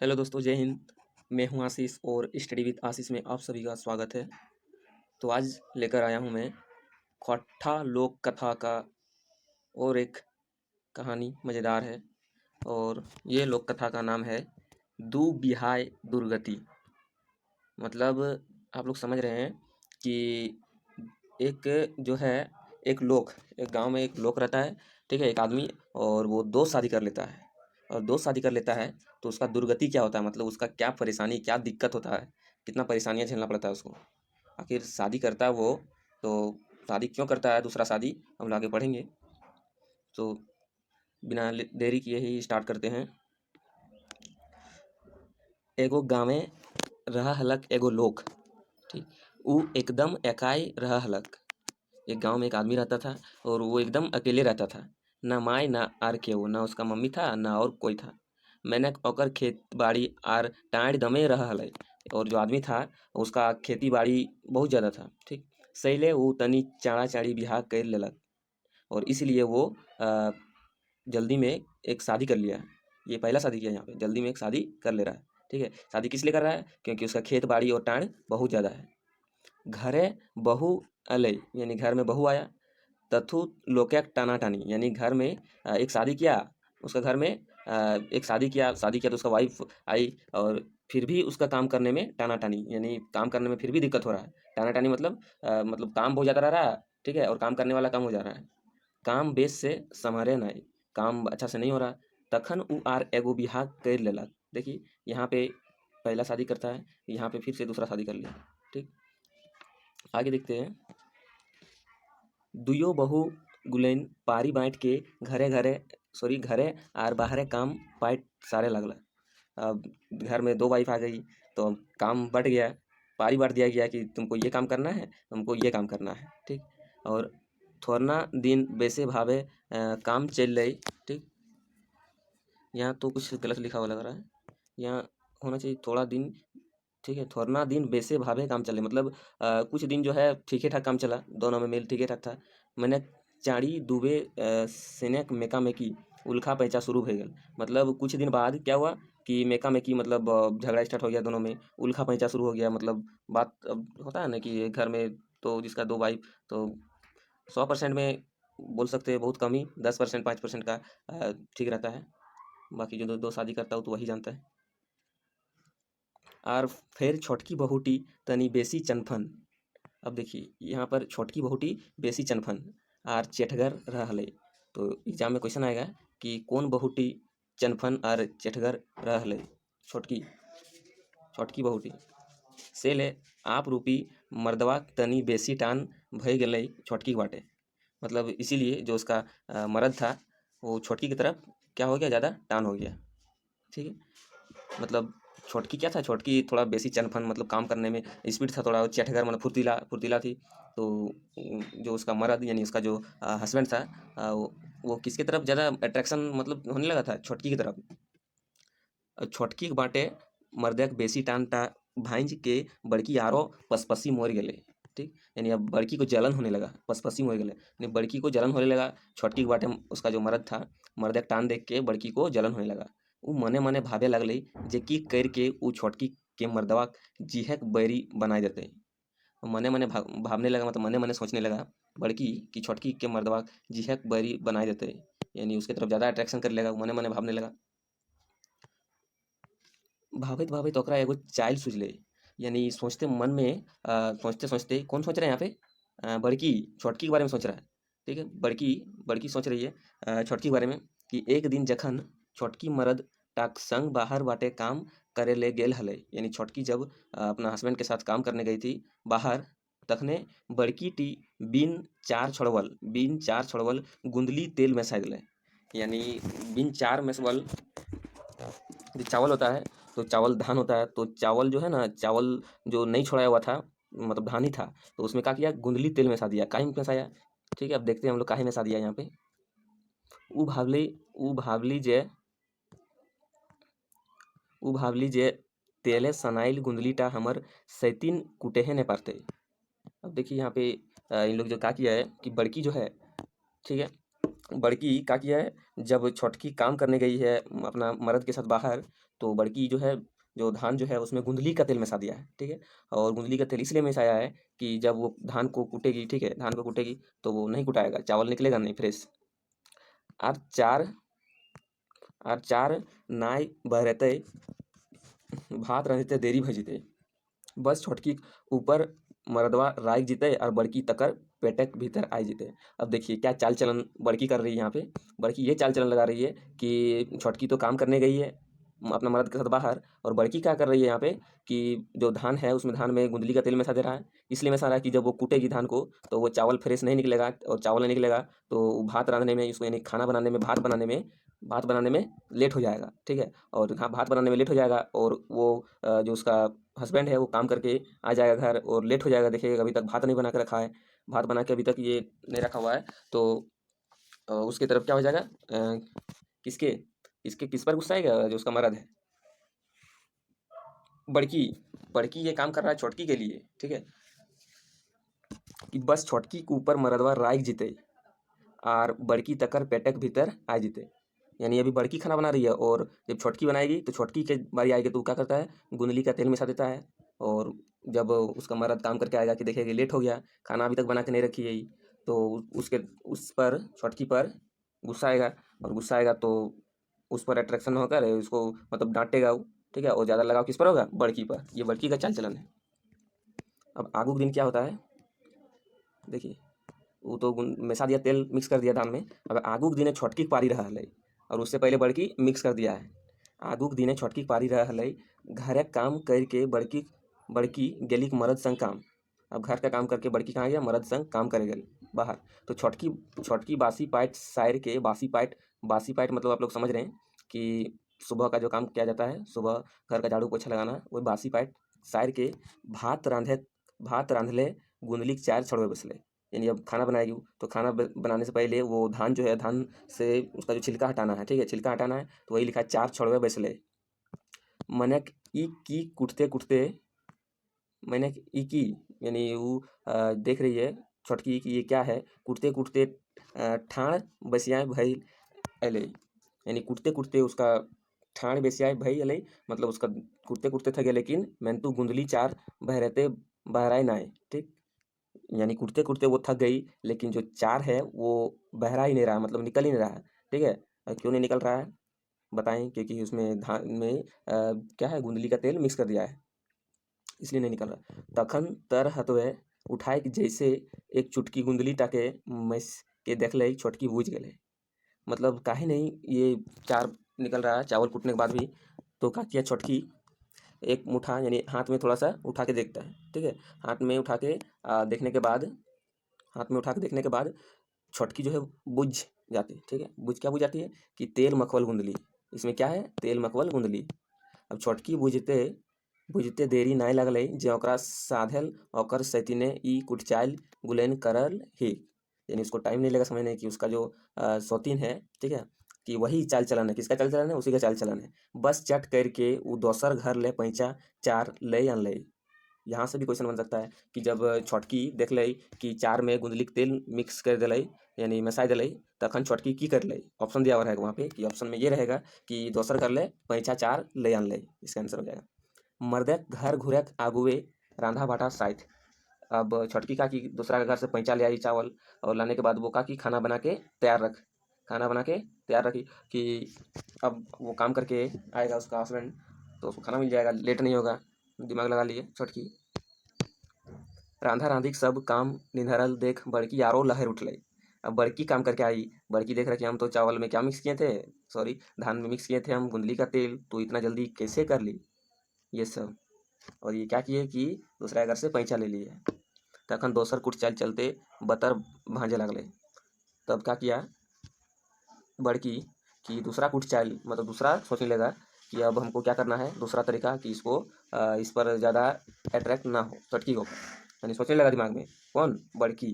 Hello दोस्तों, जय हिंद। मैं हूं आशीष और स्टडी विद आशीष में आप सभी का स्वागत है। तो आज लेकर आया हूं मैं खट्टा लोक कथा का और एक कहानी मज़ेदार है। और ये लोक कथा का नाम है दू बिहाय दुर्गति। मतलब आप लोग समझ रहे हैं कि एक जो है एक गांव में एक लोक रहता है। ठीक है, एक आदमी, और वो दो शादी कर लेता है। और दो शादी कर लेता है तो उसका दुर्गति क्या होता है, मतलब उसका क्या परेशानी, क्या दिक्कत होता है, कितना परेशानियां झेलना पड़ता है उसको। आखिर शादी करता है वो, तो शादी क्यों करता है, दूसरा शादी हम लोग आगे पढ़ेंगे। तो बिना देरी किए ही स्टार्ट करते हैं। एगो गाँवे रहा हलक एगो लोक। ठीक, ऊ एकदम एकाई रहा हलक। एक गांव में एक आदमी रहता था और वो एकदम अकेले रहता था। ना माई ना आर केहू, ना उसका मम्मी था ना और कोई था। मैंने ओकर खेत बाड़ी आर टाँड़ दमे रहा हलै। और जो आदमी था उसका खेती बाड़ी बहुत ज़्यादा था। ठीक, सैले वो तनी चाड़ा चाड़ी बिहार कर लेलक। और इसलिए वो अ, जल्दी में एक शादी कर लिया। ये पहला शादी किया यहाँ पे, जल्दी में एक शादी कर ले रहा है। ठीक है, शादी किस लिए कर रहा है, क्योंकि उसका खेत बाड़ी और टाँड़ बहुत ज़्यादा है। घरे बहू अलै, यानी घर में बहू आया। तथु लोकैक टानाटानी, यानी घर में एक शादी किया। उसका घर में एक शादी किया तो उसका वाइफ आई, और फिर भी उसका काम करने में टानाटानी, यानी काम करने में फिर भी दिक्कत हो रहा है। टानाटानी मतलब काम बहुत ज़्यादा रह रहा है। ठीक है, और काम करने वाला कम हो जा रहा है। काम बेस से संभरे नहीं, काम अच्छा से नहीं हो रहा। तखन उ आर एगो बिहार कर लेलक। देखिए, यहाँ पे पहला शादी करता है, यहाँ पे फिर से दूसरा शादी कर लिया। ठीक, आगे देखते हैं। दुयो बहू गुलैन पारी बाँट के घरे आर बाहरे काम पाइट सारे लगला। अब घर में दो वाइफ आ गई तो अब काम बँट गया। पारी बाँट दिया गया कि तुमको ये काम करना है, तुमको ये काम करना है। ठीक, और थोरना दिन बेसे भावे काम चल रही। ठीक, यहाँ तो कुछ गलत लिखा हुआ लग रहा है, यहाँ होना चाहिए थोड़ा दिन। ठीक है, थोरना दिन बेसे भावे काम चले, मतलब कुछ दिन जो है ठीक ही ठाक काम चला, दोनों में मेल ठीक ही ठाक था। मैंने चाड़ी डूबे सेनेक मेका मेकी उल्खा पैंचा शुरू हो गया। मतलब कुछ दिन बाद क्या हुआ कि मेका मेकी, मतलब झगड़ा स्टार्ट हो गया दोनों में, उल्खा पैंचा शुरू हो गया। मतलब बात अब होता है ना कि घर में तो जिसका दो वाइफ, तो 100% में बोल सकते हैं बहुत कम ही, 10% 5% का ठीक रहता है। बाकी जो दो दो शादी करता हो तो वही जानता है। और फिर छोटकी बहुटी तनी बेसी चनफन। अब देखिए, यहाँ पर छोटकी बहुटी बेसी चनफन आर चेठगर रहले। तो एग्जाम में क्वेश्चन आएगा कि कौन बहुटी चनफन और चेठगर रहले। छोटकी छोटकी बहुटी से ले आप रूपी मर्दवा तनी बेसी टान भय गई छोटकी बाटे। मतलब इसीलिए जो उसका मर्द था वो छोटकी की तरफ क्या हो गया, ज़्यादा टान हो गया। ठीक है, मतलब छोटकी क्या था, छोटकी थोड़ा बेसी चनफन, मतलब काम करने में स्पीड था थोड़ा, और चटगर मतलब फुर्तीला फुर्तीला थी। तो जो उसका मर्द यानी उसका जो हस्बैंड था, वो किसकी तरफ ज़्यादा अट्रैक्शन मतलब होने लगा था, छोटकी की तरफ। छोटकी के बाटे मर्दक बेसी टान टा भांज के बड़की आरो पसपसी मोर गेले। ठीक, यानी अब बड़की को जलन होने लगा, पसपसी मोर गेले यानी बड़की को जलन होने लगा। छोटकी के बाटे उसका जो मर्द था, मर्दक टान देख के बड़की को जलन होने लगा। उ मने मने भावे लगले जे की करके उ छोटकी के मर्दवा जीहक बैरी बनाए देते। मने मने भावने लगा, मतलब मने मने सोचने लगा बड़की कि छोटकी के मर्दवा जीहक बैरी बनाए देते, यानी उसके तरफ ज़्यादा अट्रैक्शन कर लेगा, मने मने भावने लगा। भावित भावित ओकरा एगो चाइल सूझले, यानी सोचते मन में सोचते सोचते कौन सोच रहा है यहाँ पे, बड़की छोटकी के बारे में सोच रहा है। ठीक है, बड़की बड़की सोच रही है छोटकी के बारे में कि एक दिन जखन छोटकी मर्द टाक संग बाहर बाटे काम करे ले गेल हले, यानी छोटकी जब अपना हस्बैंड के साथ काम करने गई थी बाहर, तखने बड़की टी बिन चार छोड़वल गुंदली तेल में साय दिले। यानी बिन चार में जो चावल होता है, तो चावल धान होता है, तो चावल जो है ना, चावल जो नहीं छोड़ाया हुआ था, मतलब धान ही था, तो उसमें क्या किया, गुंदली तेल में सा दिया। काहे में फंसाया, ठीक है, अब देखते हैं हम लोग काहे में सा दिया यहाँ पे। ऊ भावली ऊ भावली जे ऊ भावली जे तेले सनाइल गुंदलीटा हमर सैतीन कुटेहे ने पारते। अब देखिए यहाँ पे इन लोग जो क्या किया है कि बड़की जो है, ठीक है, बड़की का किया है, जब छोटकी काम करने गई है अपना मर्द के साथ बाहर, तो बड़की जो है, जो धान जो है उसमें गुंदली का तेल मिला दिया है, ठीक है। और गुंदली का तेल इसलिए मिलाया है कि जब वो धान को कूटेगी, ठीक है, धान को कूटेगी तो वो नहीं कुटाएगा, चावल निकलेगा नहीं फ्रेश। और चार नाय बहरते भात रांधते देरी भजिते, बस छोटकी ऊपर मरदवा राय जीते और बड़की तकर पेटक भीतर आय जीते। अब देखिए क्या चाल चलन बड़की कर रही है यहाँ पे। बड़की ये चाल चलन लगा रही है कि छोटकी तो काम करने गई है अपना मर्द के साथ बाहर, और बड़की क्या कर रही है यहाँ पे कि जो धान है उसमें धान में गुंदली का तेल मिला दे रहा है। इसलिए मिला रहा है कि जब वो कूटेगी धान को तो वो चावल फ्रेश नहीं निकलेगा, और चावल नहीं निकलेगा तो भात रांधने में, इसको यानी खाना बनाने में, भात बनाने में लेट हो जाएगा, ठीक है। और हाँ, भात बनाने में लेट हो जाएगा, और वो जो उसका हस्बैंड है वो काम करके आ जाएगा घर और लेट हो जाएगा, देखिएगा अभी तक भात नहीं बना के रखा है, भात बना के अभी तक ये नहीं रखा हुआ है। तो उसके तरफ क्या हो जाएगा, किसके इसके किस पर गुस्सा आएगा, जो उसका मर्द है, बड़की। बड़की ये काम कर रहा है छोटकी के लिए, ठीक है, कि बस छोटकी के ऊपर मरदवा राइख जीते और बड़की तकर पेटक भीतर आ जीते। यानी अभी बड़की खाना बना रही है, और जब छोटकी बनाएगी तो छोटकी के बारी आएगी तो वो क्या करता है, गुंदली का तेल मिला देता है। और जब उसका मर्द काम करके आएगा कि देखेगा लेट हो गया, खाना अभी तक बना के नहीं रखी है, तो उसके उस पर छोटकी पर गुस्सा आएगा, और गुस्सा आएगा तो उस पर अट्रैक्शन होकर उसको मतलब डांटेगा वो, ठीक है। और ज़्यादा लगाव किस पर होगा, बड़की पर। ये बड़की का चाल चलन है। अब आगू के दिन क्या होता है, देखिए, वो तो मिला दिया, तेल मिक्स कर दिया धान में। अब आगू के दिने छोटकी के पारी रहा है, और उससे पहले बड़की मिक्स कर दिया है। आगू के दिने छोटकी के पारी रहा है, घरे काम करके बड़की बड़की गेली के मर्द संग काम। अब घर का काम करके बड़की कहाँ गया, मर्द संग काम करे गई बाहर। तो छोटकी छोटकी बासी पाइट सायर के, बासी पाइट मतलब आप लोग समझ रहे हैं कि सुबह का जो काम किया जाता है, सुबह घर का झाड़ू पोछा लगाना, वो बासी पाइट सायर के भात रांधले गुंदली के चार छड़वे बसले। यानी अब खाना बनाएगी तो खाना बनाने से पहले वो धान जो है, धान से उसका जो छिलका हटाना है, ठीक है, छिलका हटाना है, तो वही लिखा है चार छड़वे बसले। मनक ई की कुटते कुटते, मैंने ई की, यानी वो देख रही है छोटकी कि ये क्या है, कुटते कुटते ठाण बसिया भई अले। यानी कुटते कुटते उसका ठाण बेसिया भई अले, मतलब उसका कुटते कुटते थके, लेकिन मैंने तो गुंदली चार बहरते बहराए ना है, ठीक। यानी कुटते-कुटते वो थक गई, लेकिन जो चार है वो बहरा ही नहीं रहा, मतलब निकल ही नहीं रहा है, ठीक है। क्यों नहीं निकल रहा है बताएं, क्योंकि उसमें धान में क्या है, गुंदली का तेल मिक्स कर दिया है, इसलिए नहीं निकल रहा। तखन तर हतवे उठाए कि जैसे एक चुटकी गुंदली टाके मैस के देख ले छोटकी बूझ गए। मतलब काहे नहीं ये चार निकल रहा है चावल कूटने के बाद भी। तो का किया छोटकी, एक मुठा यानी हाथ में थोड़ा सा उठा के देखता है, ठीक है। हाथ में उठा के देखने के बाद, हाथ में उठा के देखने के बाद छोटकी जो है बुझ जाती है, ठीक है। बुझ क्या बुझ जाती है कि तेल मखवल गुंदली, इसमें क्या है, तेल मखवल गुंदली। अब छोटकी बुझते बुझते देरी नाय लगले जे ओकरा साधल ओकर सैतिने ई कुटचाल गुलेन करल ही। यानी उसको टाइम नहीं लगा समझने कि उसका जो सौतीन है, ठीक है, कि वही चाल चलन है, किसका चाल चलन है, उसी का चाल चलन है। बस चट करके वो दोसर घर ले पैंचा चार ले अन ले। यहाँ से भी क्वेश्चन बन सकता है कि जब छोटकी देख ले कि चार में गुंदली के तेल मिक्स कर दिलाई, यानी मिसाई दिलाई, तखन छोटकी की कर ले। ऑप्शन दिया हुआ रहेगा वहाँ पे, कि ऑप्शन में ये रहेगा कि दोसर कर ले पैंचा चार ले आन ले, इसका आंसर हो जाएगा। मर्दक घर घुरक आगुए रांधा बाटा साइथ। अब छोटकी का की दूसरा के घर से पैंचा ले आई चावल, और लाने के बाद वो का की खाना बना के तैयार रख, खाना बना के तैयार रखी कि अब वो काम करके आएगा उसका हस्बैंड, तो उसको खाना मिल जाएगा, लेट नहीं होगा। दिमाग लगा लिए छोटकी। रांधा रांधिक सब काम निधरल देख बड़की आरो लहर उठले। अब बड़की काम करके आई, बड़की देख रहा कि हम तो चावल में क्या मिक्स किए थे, सॉरी, धान में मिक्स किए थे हम गुंदली का तेल, तो इतना जल्दी कैसे कर ली ये सब। और ये क्या किए कि दूसरा घर से पैंचा ले लिए। तखन दोसर कुट चाल चलते बतर भांजे लगले। तब क्या किया बड़की कि दूसरा कुट चाल, मतलब दूसरा सोचने लगा कि अब हमको क्या करना है, दूसरा तरीका कि इसको इस पर ज़्यादा अट्रैक्ट ना हो चटकी को। यानी सोचने लगा दिमाग में, कौन, बड़की।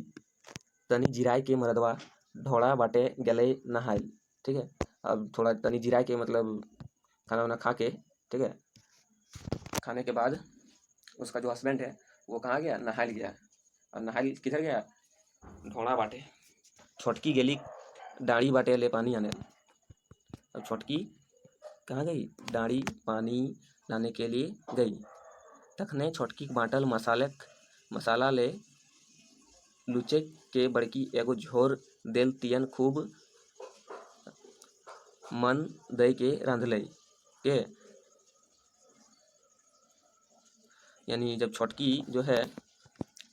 तनी जिराय के मरदवा ढोड़ा बाटे गले नहाई, ठीक है। अब थोड़ा तनी जिराय के मतलब खाना वाना खा के, ठीक है, खाने के बाद उसका जो हस्बैंड है वो कहाँ गया, नहाल गया। और नहाल किधर गया, ढोड़ा बाटे। छोटकी गेली डाड़ी बाटे ले पानी आने। अब छोटकी कहाँ गई? डाड़ी पानी लाने के लिए गई। तखने छोटकी बाँटल मसाला ले लुचे के बड़की एगो झोर देल तियन खूब मन दई के रांधले के। यानी जब छोटकी जो है,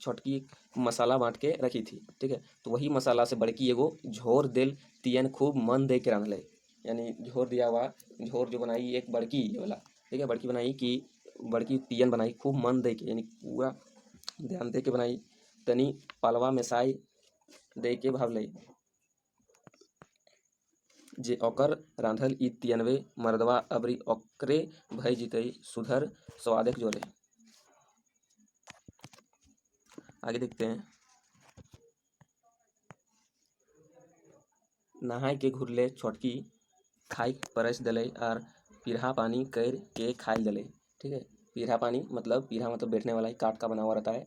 छोटकी मसाला बांट के रखी थी, ठीक है, तो वही मसाला से बड़की एगो झोर देल तियन खूब मन दे के रांधले। यानी झोर दिया हुआ, झोर जो बनाई एक बड़की ये वाला, ठीक है, बड़की बनाई कि बड़की तियन बनाई खूब मन दे के, यानी पूरा ध्यान दे के बनाई। तनी पालवा मेसाई दे के भावले जे ओकर रांधल ई तियनवे मर्दवा अबरी ओकरे भई जितई सुधर स्वादेक जोले। आगे देखते हैं। नहाय के घुरले छोटकी खाई परस दले और पीढ़ा पानी कर के खाई दले, ठीक है। पीढ़ा पानी मतलब, पीढ़ा मतलब बैठने वाला ही काट का बना हुआ रहता है,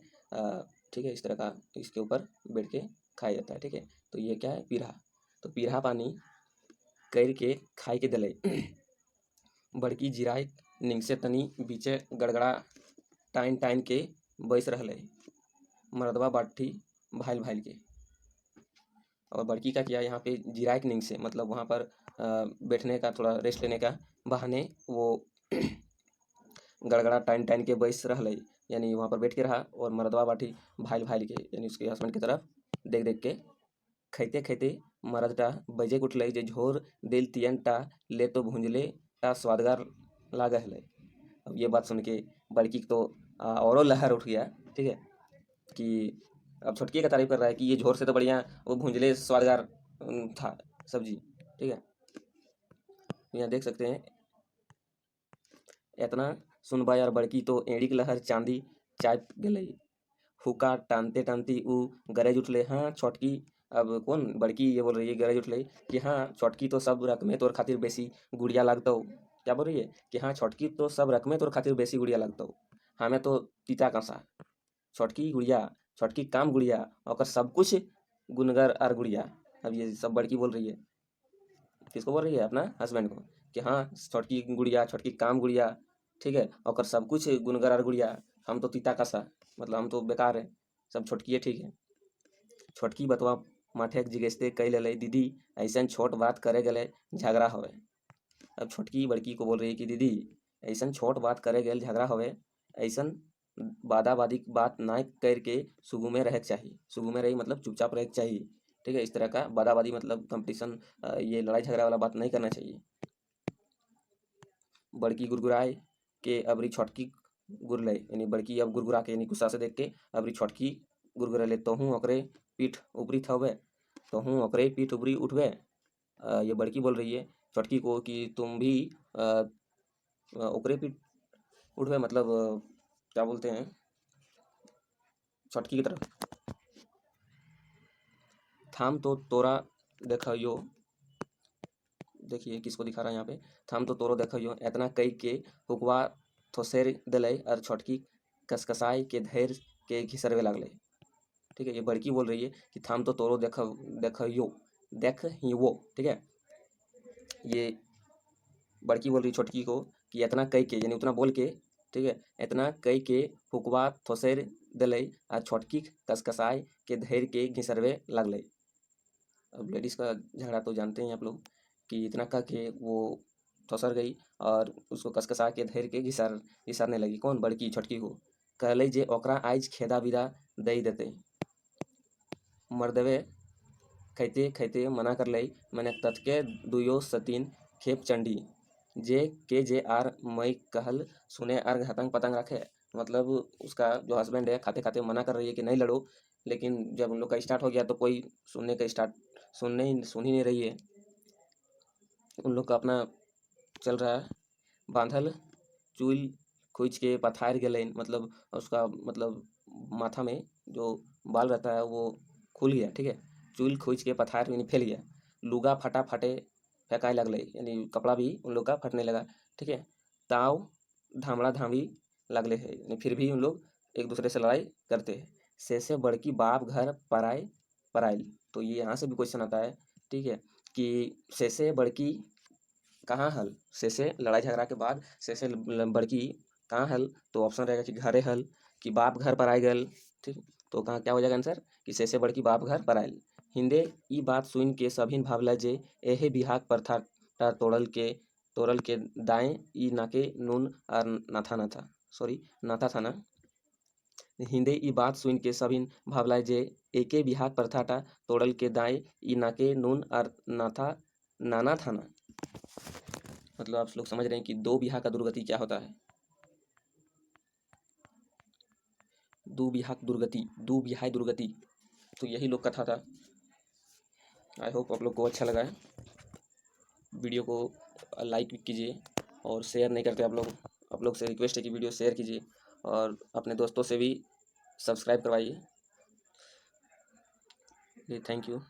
ठीक है, इस तरह का, इसके ऊपर बैठ के खाया जाता है, ठीक है। तो ये क्या है? पीढ़ा। तो पीढ़ा पानी कर के खाई के दले बड़की जिराय निंगसे तनी बीचे गड़गड़ा टाइन टाइन के बैस रहले मर्दवा बाठी भाईल भाईल के। और बड़की का किया यहाँ पे जिराय के नींद से, मतलब वहाँ पर बैठने का, थोड़ा रेस्ट लेने का बहाने वो गड़गड़ा टाइन टाइन के बैस रहले, यानी वहाँ पर बैठ के रहा और मर्दवा बाठी भाईल भाईल के, यानी उसके हस्बैंड की तरफ देख देख के खैते खैते मरदटा बजे उठले जे झोर दिल तियन टा ले तो भूंजले टा स्वादगार लागे हले। अब ये बात सुन के बड़की तो औरों लहर उठ गया, ठीक है, कि अब छोटकी का तारीफ कर रहा है कि ये झोर से तो बढ़िया वो भूंजले स्वादगार था सब्जी, ठीक है। यहाँ देख सकते हैं, इतना सुनबा यार बड़की तो एड़ी के लहर चांदी चाप गई। हुक्का टानते टानती ऊ गरज उठले, हाँ छोटकी। अब कौन? बड़की ये बोल रही है, गरज उठले कि हाँ छोटकी तो सब रकमे तोर खातिर बेसी गुड़िया लागतो। क्या बोल रही है? कि हाँ छोटकी तो सब रकमे तोर खातिर बेसी गुड़िया लागतो, हमें तो तीता कसा। छोटकी गुड़िया, छोटकी काम गुड़िया और सब कुछ गुनगर और गुड़िया। अब ये सब बड़की बोल रही है, किसको बोल रही है? अपना हस्बैंड को, कि हाँ छोटकी गुड़िया, छोटकी काम गुड़िया, ठीक है, और सब कुछ गुनगर और गुड़िया, हम तो तीता कसा, मतलब हम तो बेकार है, सब छोटकी है, ठीक है। छोटकी बतवा माठे जिगेस्ते कई ले दीदी ऐसा छोट बात करे गले झगड़ा होवे। अब छोटकी बड़की को बोल रही है कि दीदी ऐसा छोट बात करे गए झगड़ा होवे, ऐसा बादा-बादी बात ना करके सुगुमे रहे चाहिए। सुगुमे रही मतलब चुपचाप रहे चाहिए, ठीक है। इस तरह का बादा-बादी मतलब कंपटीशन, ये लड़ाई झगड़ा वाला बात नहीं करना चाहिए। बड़की गुरगुराए के अबरी छोटकी गुरले, यानी बड़की अब गुरगुरा के, यानी गुस्सा से देख के अबरी छोटकी गुरगुरले, तो हूँ ओकरे पीठ ऊपरी थवे, तो हूँ ओकरे पीठ ऊपरी उठवे। ये बड़की बोल रही है छोटकी को कि तुम भी ओकरे पीठ उठवे, मतलब क्या बोलते हैं, छोटकी की तरफ। थाम तो तोरा देखियो, देखिए किसको दिखा रहा है यहाँ पे, थाम तो तोरो देखियो इतना कई के हुकवा थोसेर दिले और छोटकी कसकसाई के धैर्य के घिसरवे लगले, ठीक है। ये बड़की बोल रही है कि थाम तो तोरो देखियो, देख ही वो, ठीक है। ये बड़की बोल रही छोटकी को कि इतना कई के, यानी उतना बोल के, ठीक है, इतना कई के हुकवा थोसेर दिले और छोटकी कसकसाई के धैर्य के घिसरवे लगले। अब लेडीज़ का झगड़ा तो जानते हैं आप लोग, कि इतना कह के वो ठोसर गई और उसको कसकसा के धैर्य के घिसारने लगी। कौन? बड़की छोटकी को। कहले जे ओकरा आइज खेदा बिदा दई देते। मर्दवे खैते खैते मना कर लई, मैंने तथके दुयो सतीन खेप चंडी जे आर मई कहल सुने आर हतंग पतंग रखे। मतलब उसका जो हस्बैंड है खाते खाते मना कर रही है कि नहीं लड़ो, लेकिन जब उन लोग का स्टार्ट हो गया तो कोई सुन ही नहीं रही है। उन लोग का अपना चल रहा है। बांधल चूल खींच के पथार गए, मतलब उसका मतलब माथा में जो बाल रहता है वो खुल गया, ठीक है। चूल खींच के पथार यानी फैल गया। लुगा फटा फटे फेंकाए लगले, यानी कपड़ा भी उन लोग का फटने लगा, ठीक है। ताव धामड़ा धामी लगले है, यानी फिर भी उन लोग एक दूसरे से लड़ाई करते हैं। से बड़की बाप घर पराए पराइल। तो ये यहाँ से भी क्वेश्चन आता है ठीक है, कि सेसे बड़की कहाँ हल, सेसे लड़ाई झगड़ा के बाद सेसे बड़की कहाँ हल, तो ऑप्शन रहेगा कि घरे हल कि बाप घर पर आए गल। ठीक, तो कहाँ क्या हो जाएगा आंसर कि सेसे बड़की बाप घर पर आयल। हिंदे ई बात सुन के सभिन भावला जे एहे बिहाक प्रथा टा तोड़ल के दाएं ई नाके नून और नाथा नाथा सॉरी नाथा था ना। हिंदे ई बात सुन के सभिन भावला जे एके बिहाक प्रथा टा तोड़ल के दाएं ई नाके नून और नाथा नाना था ना। मतलब आप लोग समझ रहे हैं कि दो बिहा का दुर्गति क्या होता है। दो बिहाक दुर्गति, दो बिहाय दुर्गति, तो यही लोग कथा था। आई होप आप लोग को अच्छा लगा है। वीडियो को लाइक कीजिए और शेयर नहीं करते आप लोग से रिक्वेस्ट है कि वीडियो शेयर कीजिए और अपने दोस्तों से भी सब्सक्राइब करवाइए। Thank you.